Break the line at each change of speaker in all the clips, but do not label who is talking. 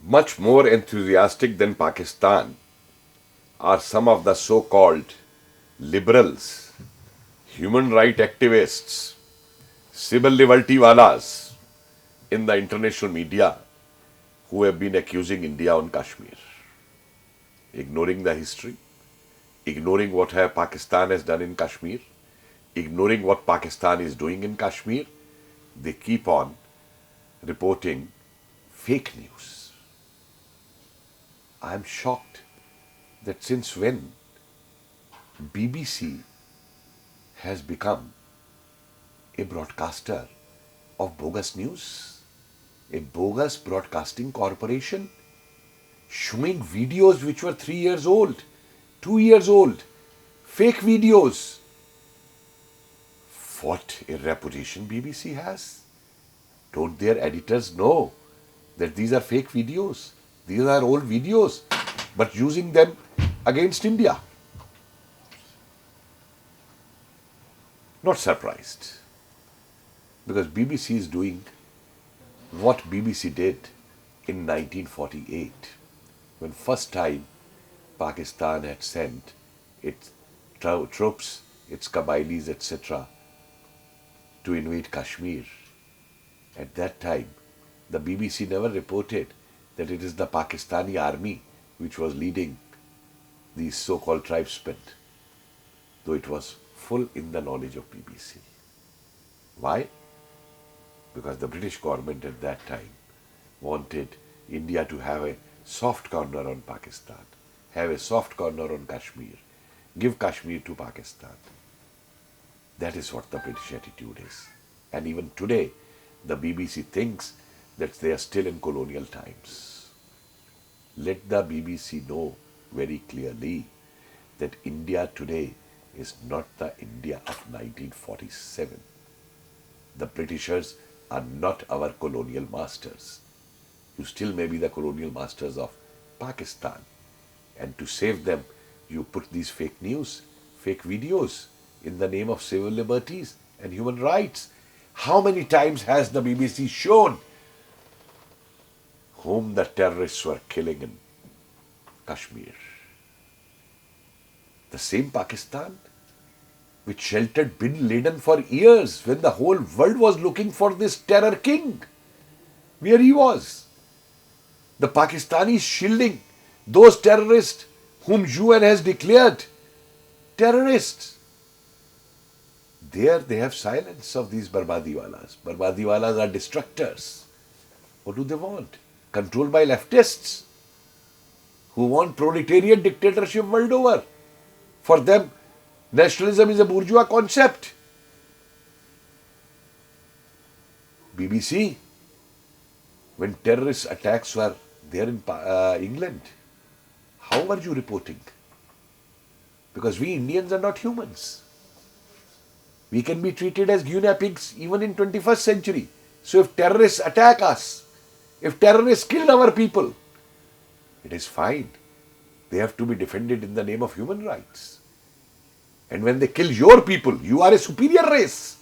Much more enthusiastic than Pakistan are some of the so-called liberals, human rights activists, civil liberty walas in the international media who have been accusing India on Kashmir, ignoring the history, ignoring what Pakistan has done in Kashmir, ignoring what Pakistan is doing in Kashmir. They keep on reporting fake news. I am shocked that since when BBC has become a broadcaster of bogus news, a bogus broadcasting corporation, showing videos which were 3 years old, 2 years old, fake videos. What a reputation BBC has. Don't their editors know that these are fake videos? These are old videos, but using them against India. Not surprised, because BBC is doing what BBC did in 1948, when first time Pakistan had sent its troops, its Kabylis, etc., to invade Kashmir. At that time, the BBC never reported that it is the Pakistani army which was leading these so-called tribesmen, though it was full in the knowledge of BBC. Why? Because the British government at that time wanted India to have a soft corner on Pakistan, have a soft corner on Kashmir, give Kashmir to Pakistan. That is what the British attitude is. And even today, the BBC thinks that they are still in colonial times. Let the BBC know very clearly that India today is not the India of 1947. The Britishers are not our colonial masters. You still may be the colonial masters of Pakistan. And to save them, you put these fake news, fake videos in the name of civil liberties and human rights. How many times has the BBC shown whom the terrorists were killing in Kashmir? The same Pakistan which sheltered Bin Laden for years when the whole world was looking for this terror king, where he was. The Pakistanis shielding those terrorists whom UN has declared terrorists. There they have silence of these Barbadiwalas. Barbadiwalas are destructors. What do they want? Controlled by leftists who want proletariat dictatorship world over. For them, nationalism is a bourgeois concept. BBC, when terrorist attacks were there in England, how were you reporting? Because we Indians are not humans. We can be treated as guinea pigs even in 21st century. So if terrorists attack us, if terrorists kill our people, it is fine. They have to be defended in the name of human rights. And when they kill your people, you are a superior race.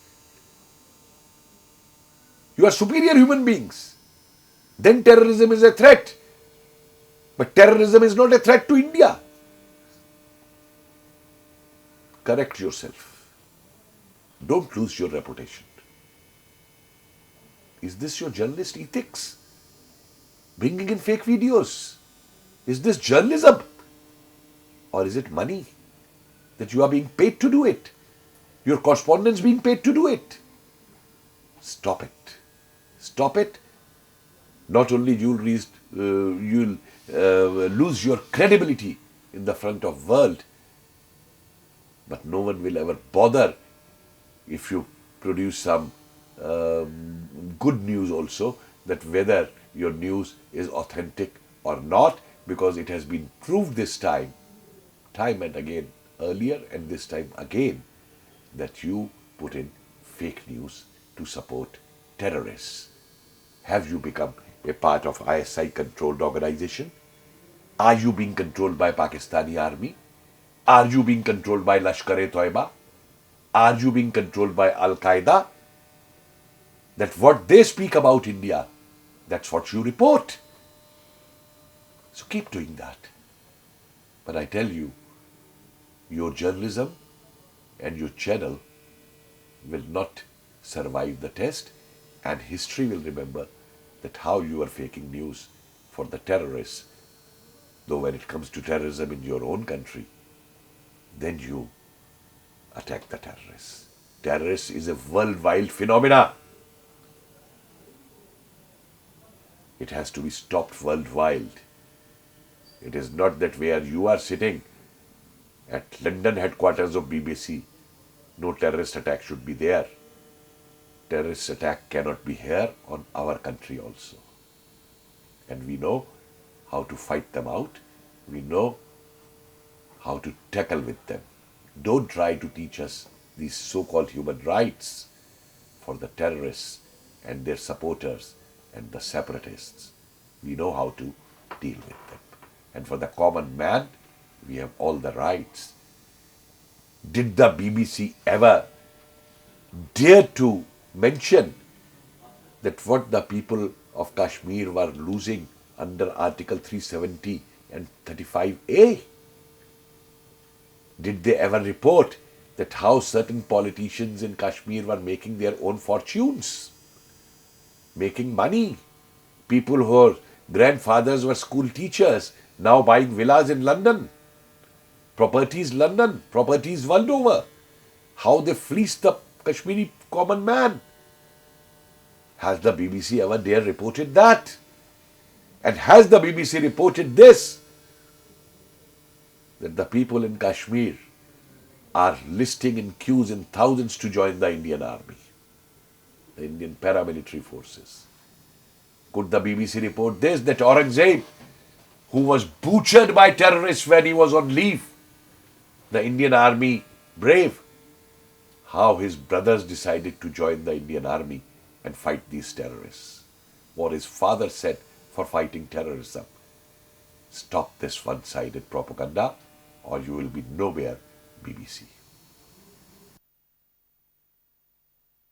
You are superior human beings. Then terrorism is a threat. But terrorism is not a threat to India. Correct yourself. Don't lose your reputation. Is this your journalist ethics? Bringing in fake videos. Is this journalism? Or is it money? That you are being paid to do it? Your correspondents being paid to do it? Stop it. Stop it. Not only you'll lose your credibility in the front of world, but no one will ever bother if you produce some good news also, that whether your news is authentic or not, because it has been proved this time and again, earlier and this time again, that you put in fake news to support terrorists. Have you become a part of ISI controlled organization? Are you being controlled by Pakistani army? Are you being controlled by Lashkar-e-Toiba? Are you being controlled by Al-Qaeda? That what they speak about India, that's what you report. So keep doing that. But I tell you, your journalism and your channel will not survive the test, and history will remember that how you are faking news for the terrorists. Though when it comes to terrorism in your own country, then you attack the terrorists. Terrorists is a worldwide phenomena. It has to be stopped worldwide. It is not that where you are sitting at London headquarters of BBC, no terrorist attack should be there. Terrorist attack cannot be here on our country also. And we know how to fight them out. We know how to tackle with them. Don't try to teach us these so-called human rights for the terrorists and their supporters and the separatists. We know how to deal with them. And for the common man, we have all the rights. Did the BBC ever dare to mention that what the people of Kashmir were losing under Article 370 and 35A? Did they ever report that how certain politicians in Kashmir were making their own fortunes, making money? People whose grandfathers were school teachers, now buying villas in London, properties world over. How they fleeced the Kashmiri common man. Has the BBC ever dare reported that? And has the BBC reported this? That the people in Kashmir are listing in queues in thousands to join the Indian army, the Indian paramilitary forces. Could the BBC report this, that Aurangzeb, who was butchered by terrorists when he was on leave, the Indian army brave, how his brothers decided to join the Indian army and fight these terrorists? What his father said for fighting terrorism. Stop this one-sided propaganda, or you will be nowhere, BBC.